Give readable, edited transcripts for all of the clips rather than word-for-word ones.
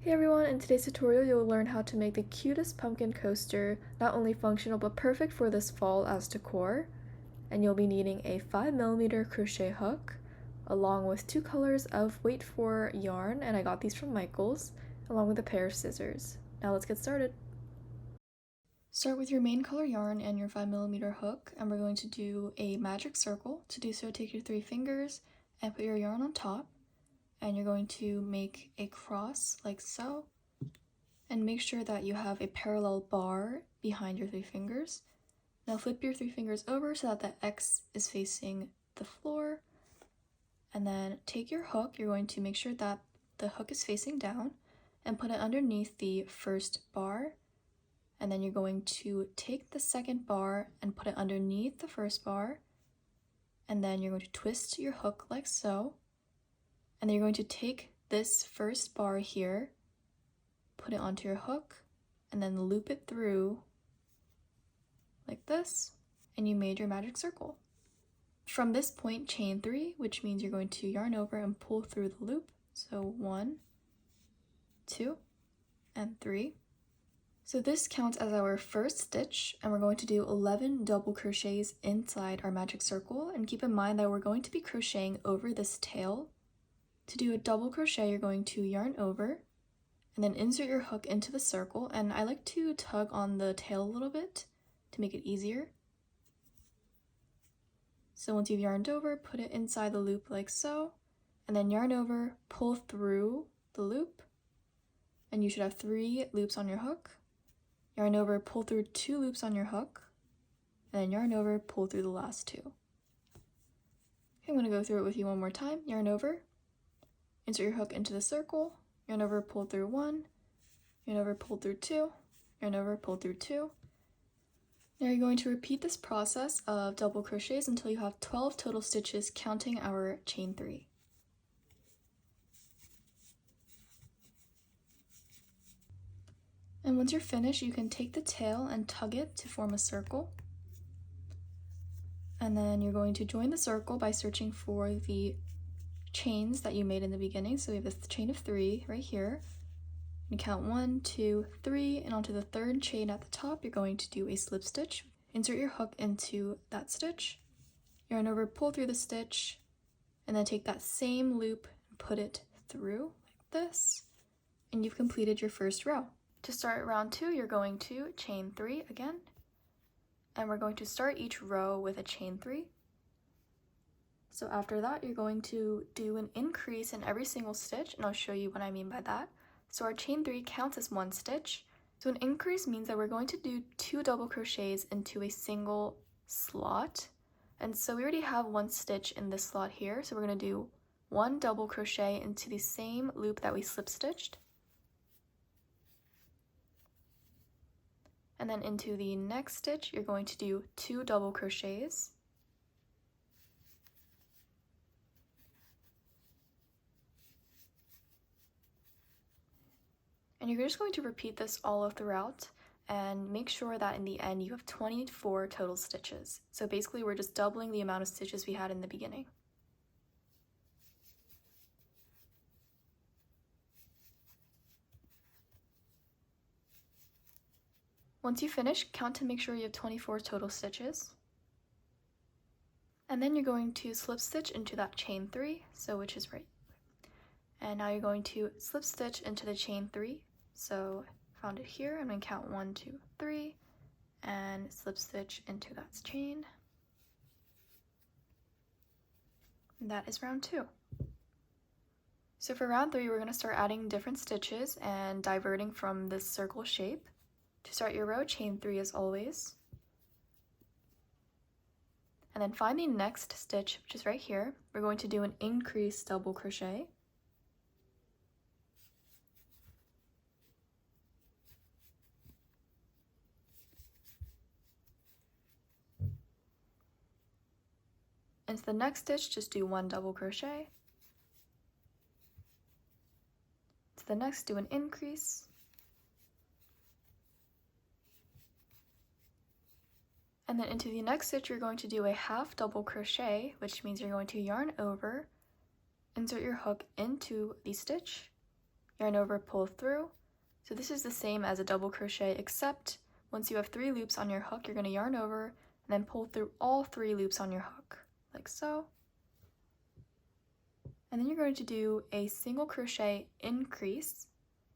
Hey everyone, in today's tutorial you'll learn how to make the cutest pumpkin coaster, not only functional but perfect for this fall as decor. And you'll be needing a 5mm crochet hook, along with 2 colors of wait for yarn, and I got these from Michaels, along with a pair of scissors. Now let's get started. Start with your main color yarn and your 5mm hook, and we're going to do a magic circle. To do so, take your 3 fingers and put your yarn on top. And you're going to make a cross like so, and make sure that you have a parallel bar behind your 3 fingers. Now flip your 3 fingers over so that the X is facing the floor, and then take your hook. You're going to make sure that the hook is facing down and put it underneath the first bar, and then you're going to take the second bar and put it underneath the first bar, and then you're going to twist your hook like so. And then you're going to take this first bar here, put it onto your hook, and then loop it through like this, and you made your magic circle. From this point, chain 3, which means you're going to yarn over and pull through the loop. So 1, 2, and 3. So this counts as our first stitch, and we're going to do 11 double crochets inside our magic circle. And keep in mind that we're going to be crocheting over this tail. To do a double crochet, you're going to yarn over and then insert your hook into the circle, and I like to tug on the tail a little bit to make it easier. So once you've yarned over, put it inside the loop like so, and then yarn over, pull through the loop, and you should have 3 loops on your hook. Yarn over, pull through 2 loops on your hook, and then yarn over, pull through the last 2. Okay, I'm going to go through it with you one more time. Yarn over, insert your hook into the circle, yarn over, pull through 1, yarn over, pull through 2, yarn over, pull through 2. Now you're going to repeat this process of double crochets until you have 12 total stitches, counting our chain 3. And once you're finished, you can take the tail and tug it to form a circle. And then you're going to join the circle by searching for the chains that you made in the beginning. So we have this chain of 3 right here. You count 1, 2, 3, and onto the third chain at the top, you're going to do a slip stitch. Insert your hook into that stitch, yarn over, pull through the stitch, and then take that same loop and put it through like this, and you've completed your first row. To start round 2, you're going to chain 3 again, and we're going to start each row with a chain 3. So after that, you're going to do an increase in every single stitch, and I'll show you what I mean by that. So our chain 3 counts as 1 stitch. So an increase means that we're going to do 2 double crochets into a single slot. And so we already have 1 stitch in this slot here, so we're going to do 1 double crochet into the same loop that we slip stitched. And then into the next stitch, you're going to do 2 double crochets. And you're just going to repeat this all throughout and make sure that in the end you have 24 total stitches. So basically we're just doubling the amount of stitches we had in the beginning. Once you finish, count to make sure you have 24 total stitches. And then you're going to slip stitch into that chain 3, so which is right. And now you're going to slip stitch into the chain 3. So found it here, I'm going to count 1, 2, 3, and slip stitch into that chain. And that is round 2. So for round 3, we're going to start adding different stitches and diverting from this circle shape. To start your row, chain 3 as always. And then find the next stitch, which is right here. We're going to do an increase double crochet. Into the next stitch, just do 1 double crochet. To the next, do an increase. And then into the next stitch, you're going to do a half double crochet, which means you're going to yarn over, insert your hook into the stitch, yarn over, pull through. So this is the same as a double crochet, except once you have 3 loops on your hook, you're going to yarn over and then pull through all 3 loops on your hook, like so. And then you're going to do a single crochet increase.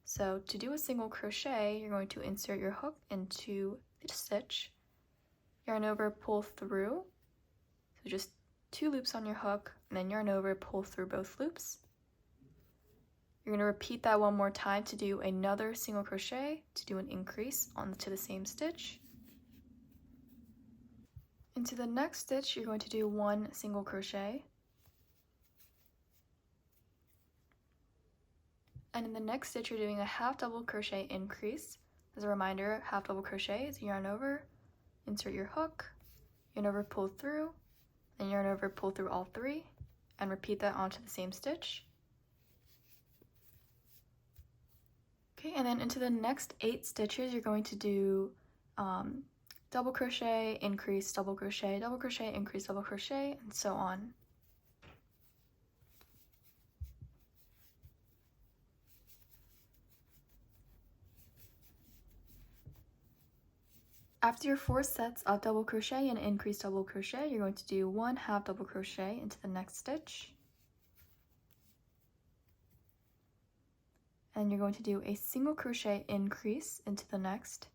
So to do a single crochet, you're going to insert your hook into the stitch, yarn over, pull through. So just 2 loops on your hook, and then yarn over, pull through both loops. You're going to repeat that one more time to do another single crochet to do an increase onto the same stitch. Into the next stitch, you're going to do 1 single crochet. And in the next stitch, you're doing a half double crochet increase. As a reminder, half double crochet is yarn over, insert your hook, yarn over, pull through, then yarn over, pull through all 3, and repeat that onto the same stitch. Okay, and then into the next 8 stitches, you're going to do double crochet, increase, double crochet, increase, double crochet, and so on. After your 4 sets of double crochet and increase double crochet, you're going to do 1 half double crochet into the next stitch. And you're going to do a single crochet increase into the next.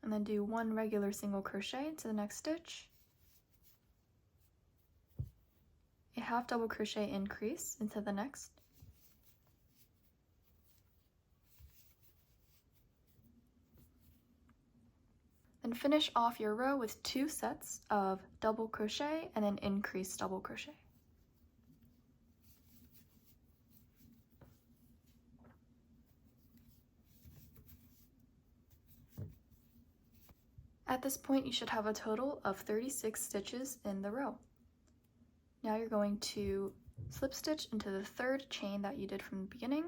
And then do 1 regular single crochet into the next stitch. A half double crochet increase into the next. Then finish off your row with 2 sets of double crochet and then increase double crochet. At this point, you should have a total of 36 stitches in the row. Now you're going to slip stitch into the 3rd chain that you did from the beginning.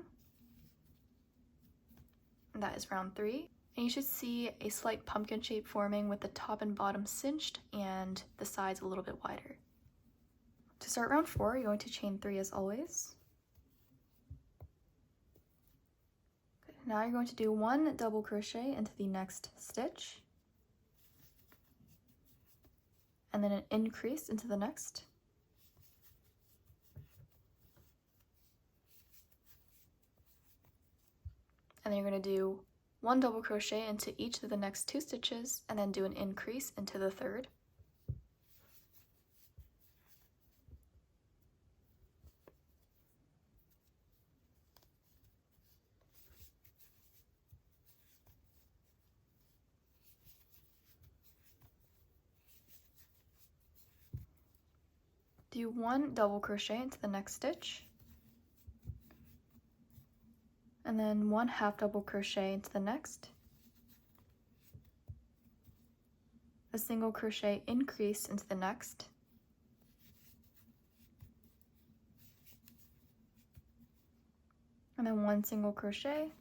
And that is round 3. And you should see a slight pumpkin shape forming with the top and bottom cinched and the sides a little bit wider. To start round 4, you're going to chain 3 as always. Good. Now you're going to do 1 double crochet into the next stitch, and then an increase into the next. And then you're going to do 1 double crochet into each of the next 2 stitches, and then do an increase into the 3rd. Do 1 double crochet into the next stitch, and then 1 half double crochet into the next, a single crochet increase into the next, and then 1 single crochet,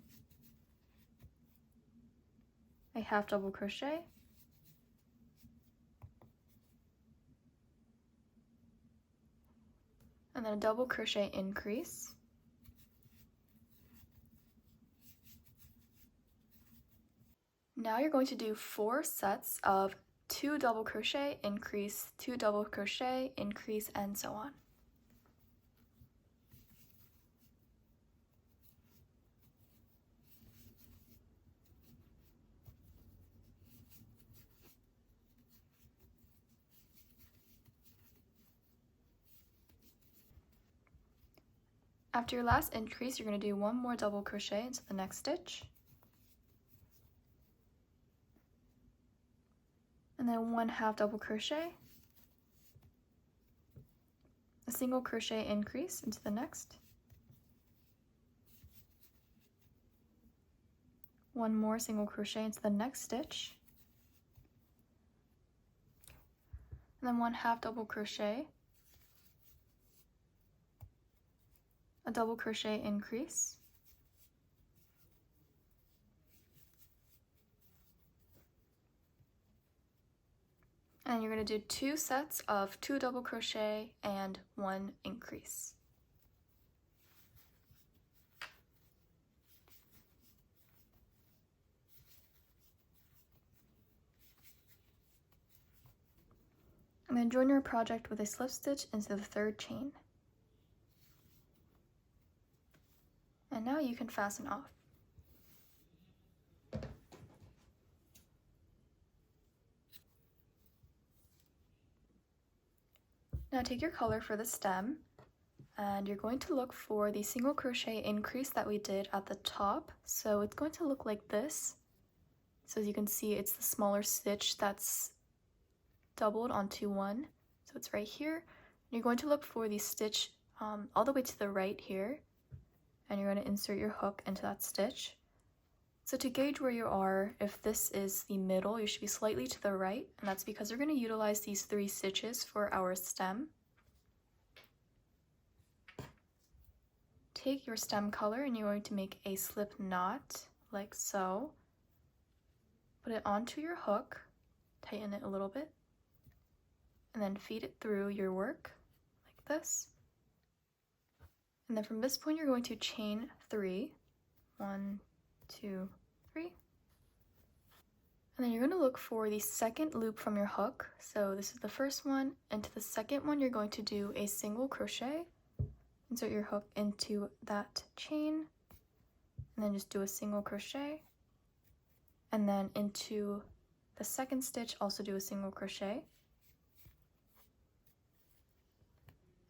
a half double crochet, and then a double crochet increase, now you're going to do 4 sets of 2 double crochet, increase, 2 double crochet, increase, and so on. After your last increase, you're going to do 1 more double crochet into the next stitch, and then 1 half double crochet, a single crochet increase into the next, 1 more single crochet into the next stitch, and then 1 half double crochet, a double crochet increase, And you're going to do 2 sets of 2 double crochet and 1 increase. And then join your project with a slip stitch into the 3rd chain. And now you can fasten off. Now take your color for the stem, and you're going to look for the single crochet increase that we did at the top. So it's going to look like this. So as you can see, it's the smaller stitch that's doubled onto one. So it's right here. You're going to look for the stitch all the way to the right here, and you're going to insert your hook into that stitch. So to gauge where you are, if this is the middle, you should be slightly to the right, and that's because we're going to utilize these 3 stitches for our stem. Take your stem color and you're going to make a slip knot like so. Put it onto your hook, tighten it a little bit, and then feed it through your work like this. And then from this point you're going to chain 3. 1, 2, 3. And then you're going to look for the second loop from your hook. So this is the first one, and to the second one you're going to do a single crochet. Insert your hook into that chain, and then just do a single crochet. And then into the second stitch, also do a single crochet.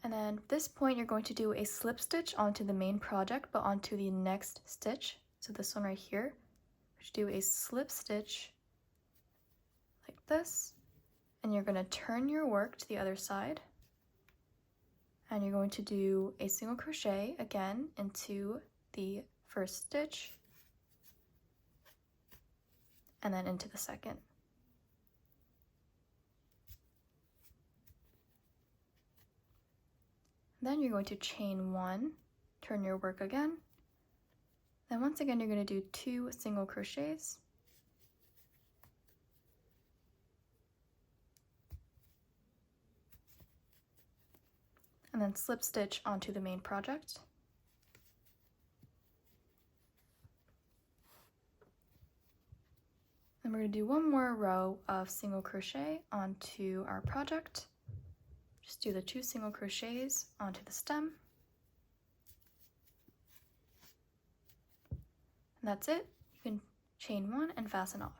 And then at this point, you're going to do a slip stitch onto the main project, but onto the next stitch. So this one right here, which do a slip stitch like this, and you're going to turn your work to the other side. And you're going to do a single crochet again into the first stitch, and then into the second. Then you're going to chain 1, turn your work again. Then once again, you're going to do 2 single crochets. And then slip stitch onto the main project. Then we're going to do one more row of single crochet onto our project. Just do the 2 single crochets onto the stem. And that's it. You can chain 1 and fasten off.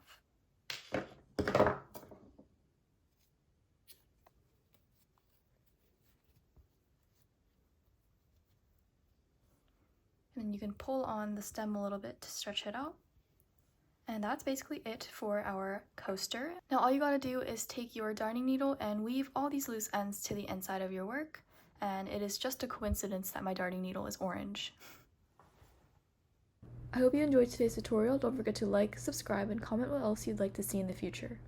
And you can pull on the stem a little bit to stretch it out. And that's basically it for our coaster. Now all you gotta do is take your darning needle and weave all these loose ends to the inside of your work. And it is just a coincidence that my darning needle is orange. I hope you enjoyed today's tutorial. Don't forget to like, subscribe, and comment what else you'd like to see in the future.